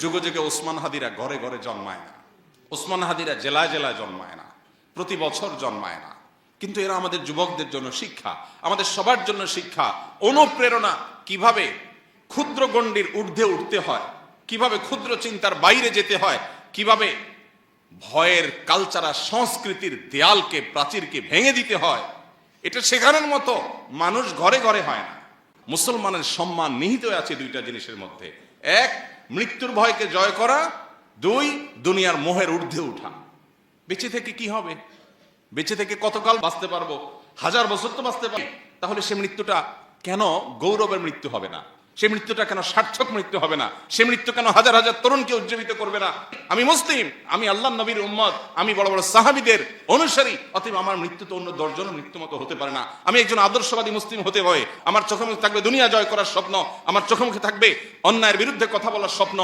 যুগে যুগে ওসমান হাদিরা ঘরে ঘরে জন্মায় না, ওসমান হাদিরা জেলায় জেলায় জন্মায় না, প্রতি বছর জন্মায় না, কিন্তু এরা আমাদের যুবকদের জন্য শিক্ষা, আমাদের সবার জন্য শিক্ষা, অনুপ্রেরণা। কিভাবে ক্ষুদ্র গণ্ডির ঊর্ধ্বে উঠতে হয়, কিভাবে ক্ষুদ্র চিন্তার বাইরে যেতে হয়, কিভাবে ভয়ের কালচারাল সংস্কৃতির দেয়ালকে, প্রাচীরকে ভেঙে দিতে হয়, এটা শেখানোর মতো মানুষ ঘরে ঘরে হয় না। মুসলমানের সম্মান নিহিত আছে দুইটা জিনিসের মধ্যে: এক, মৃত্যুর ভয়কে জয় করা; দুই, দুনিয়ার মোহের ঊর্ধ্বে উঠা। বেঁচে থেকে কি হবে? বেঁচে থেকে কতকাল বাঁচতে পারবো? 1000 বছর তো বাঁচতে পারি। তাহলে সে মৃত্যুটা কেন গৌরবের মৃত্যু হবে না? সে মৃত্যুটা কেন সার্থক মৃত্যু হবে না? সে মৃত্যু কেন হাজার হাজার তরুণকে উজ্জীবিত করবে না? আমি মুসলিম, আমি আল্লাহর নবীর উম্মত, আমি বড় বড় সাহাবীদের অনুসারী, অতএব আমার মৃত্যু তো অন্য 10 জনের মৃত্যু মতো হতে পারে না। আমি একজন আদর্শবাদী মুসলিম হতে হয়। আমার চোখে মুখে থাকবে দুনিয়া জয় করার স্বপ্ন, আমার চোখে মুখে থাকবে অন্যায়ের বিরুদ্ধে কথা বলার স্বপ্ন।